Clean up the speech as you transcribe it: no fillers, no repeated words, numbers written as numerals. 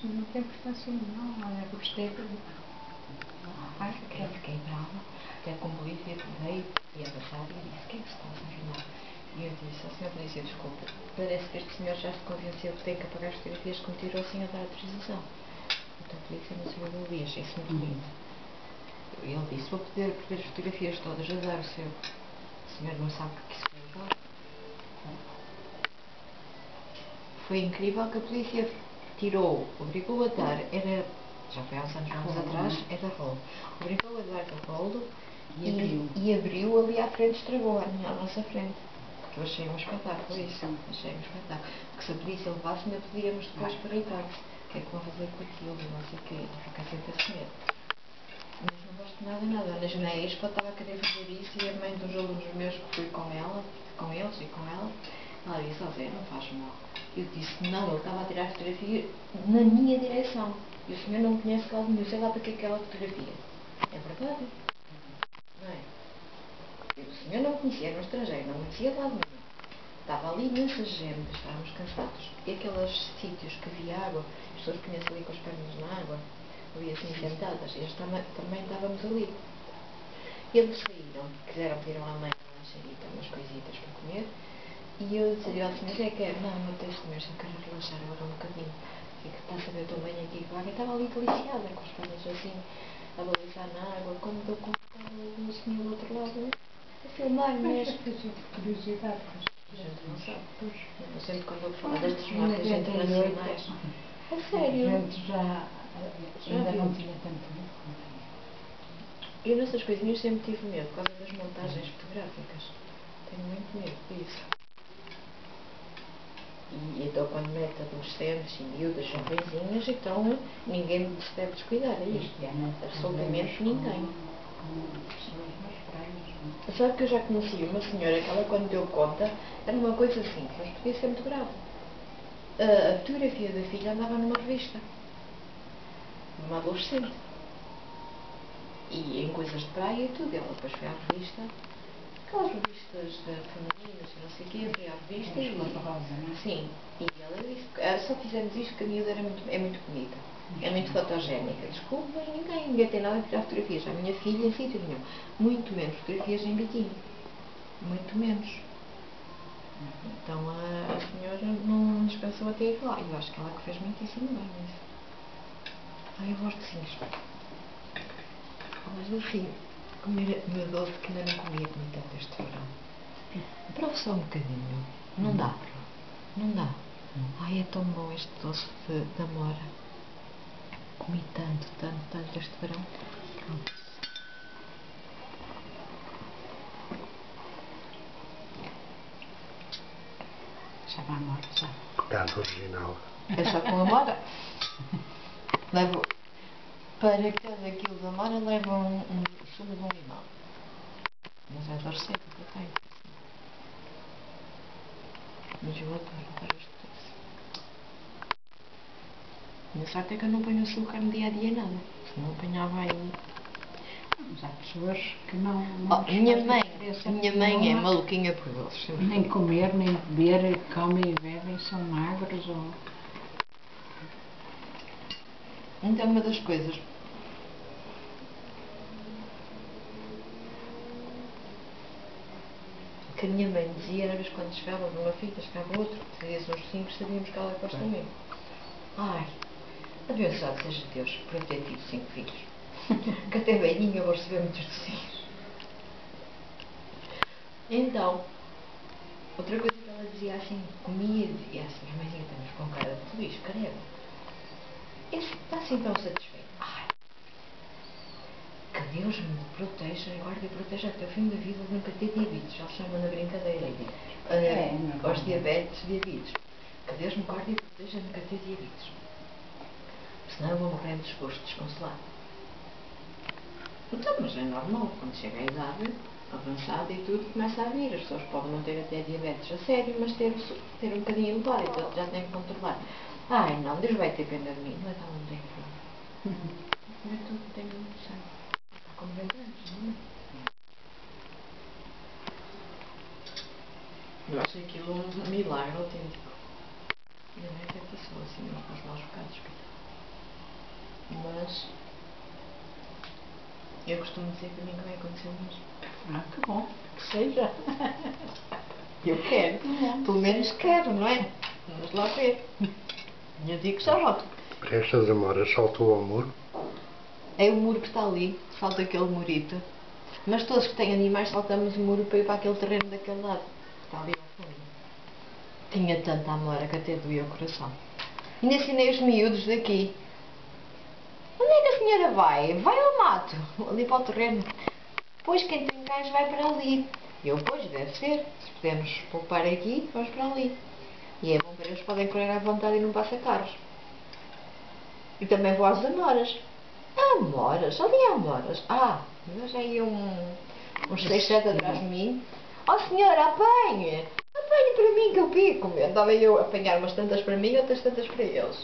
não tem importância nenhuma. Olha, gostei de... Ai, fiquei brava. Até com a polícia veio e a passar e disse: o que é que se passa afinal? E eu disse: ó senhor polícia, desculpe, parece que este senhor já se convenceu que tem que apagar as fotografias que me tirou sem a dar autorização. Então a polícia não sabia o dia, achei isso muito lindo. E ele disse: vou poder perder as fotografias todas, a dar o seu. O senhor não sabe que isso foi legal. Foi incrível que a polícia tirou, obrigou a dar, já foi há uns anos atrás, era rolo. Obrigou a dar de rolo e abriu ali à frente, estragou à nossa frente. Que eu achei um espetáculo isso, achei um espetáculo. Que se a polícia levasse, ainda podíamos depois perguntar-se o que é que vão fazer com aquilo, não sei o quê, fica sempre esse medo. Mas não gosto de nada. Na Expo estava a querer fazer isso e a mãe dos alunos meus que fui com eles e com ela disse: ó Zé, não faz mal. Eu disse: não, ele estava a tirar a fotografia na minha direção. E o senhor não conhece lado nenhum, sei lá para que é aquela fotografia. É verdade? Não é? E o senhor não conhecia, era um estrangeiro, não conhecia lado nenhum. Estava ali imensa gente, estávamos cansados. E aqueles sítios que havia água, as pessoas punham-se ali com as pernas na água, ali assim sentadas, e também estávamos ali. Eles saíram, pediram à mãe uma lancheirita, umas coisitas para comer, e eu disse-lhe ao senhor: é que é? Não tenho comer, só quero relaxar agora um bocadinho. Fico, está a saber, eu estou bem aqui com a água. E estava ali deliciada, com as pernas assim, a balizar na água. Quando deu conta, o senhor do outro lado a filmar mesmo. Mas de curiosidade, A gente não sabe. Eu sempre quando eu falo destes marcas internacionais. A sério? A gente ainda não tinha tanto medo. Eu nessas coisinhas sempre tive medo, por causa das montagens fotográficas. Tenho muito medo disso. E então quando mete adolescentes e miúdas jovenzinhas, então ninguém se deve descuidar, é isto. Absolutamente ninguém. Sabe que eu já conheci uma senhora que ela, quando deu conta, era uma coisa assim, mas podia ser muito grave. A fotografia da filha andava numa revista. Uma adolescente. E em coisas de praia e tudo. Ela depois foi à revista, aquelas revistas femininas, não sei o quê, foi à revista e... Sim. E ela disse: só fizemos isto porque a miúda é muito bonita. É muito fotogénica. Desculpe, mas ninguém tem nada a tirar fotografias. A minha filha, em sítio nenhum. Muito menos fotografias em biquíni. Muito menos. Então a senhora não dispensou até ir lá. Eu acho que ela que fez muitíssimo bem nisso. Ai, eu gosto sim. Mas assim, comer meu doce que ainda não comia comi tanto este verão. Prova só um bocadinho. Não dá. Não dá. Ai, é tão bom este doce de amora. Comi tanto este verão. Pronto. Já vai amora, já. Tanto original. É só com amora. Levo, para cada quilo de amora levo um sumo de um limão. Mas é da receita que eu tenho. Mas eu adoro este doce. A minha sorte é que eu não ponho açúcar no dia a dia nada. Senão eu apanhava aí. Mas há pessoas que não minha mãe é maluquinha por doces. Nem comer, nem beber, comem e bebem, são magros ou... Então uma das coisas que a minha mãe dizia era quando chegava uma filha, chegava outra, fazia-se uns 5, sabíamos que ela gosta mesmo. Ai, abençoado seja Deus por eu ter tido 5 filhos. Que até velhinha eu vou receber muitos docinhos. Então, outra coisa que ela dizia assim, comia e dizia assim: mas mãezinha, estamos com cara de feliz, caramba. Está assim tão satisfeito. Ai, que Deus me proteja, guarde e proteja até o fim da vida de nunca ter diabetes. Já se chama na brincadeira. Aos diabetes. Que Deus me guarde e proteja de nunca ter diabetes. Senão eu vou morrer desconsolado. Então, mas é normal, quando chega a idade avançada e tudo, começa a vir. As pessoas podem não ter até diabetes a sério, mas ter um bocadinho elevado, então já têm que controlar. Ai não, Deus vai ter pena de mim. Não é tão não tenho fome. Não é tudo que tenho muito sangue. Está com 90 anos, não é? Eu acho aquilo um milagre autêntico. Ainda não é que passou assim, uns maus bocados, coitado. Mas eu costumo dizer que a mim não vai acontecer mesmo. Ah, que bom, que seja. Eu quero, pelo menos quero, não é? Vamos lá ver. Eu digo que já volto. Para estas amoras saltou ao muro. É o muro que está ali, falta aquele murito. Mas todos que têm animais saltamos o muro para ir para aquele terreno daquele lado. Que está ali ao fundo. Tinha tanta amora que até doía o coração. Ainda ensinei os miúdos daqui. Onde é que a senhora vai? Vai ao mato, ali para o terreno. Pois quem tem cães vai para ali. Eu, pois, deve ser. Se pudermos poupar aqui, vamos para ali. E é bom para eles podem correr à vontade e não passa carros. E também vou às amoras. Amoras? Ali há amoras. Ah, mas aí uns 6, 7 atrás de mim. Oh senhora, apanhe! Apanhe para mim que eu pico. Andava eu a apanhar umas tantas para mim e outras tantas para eles.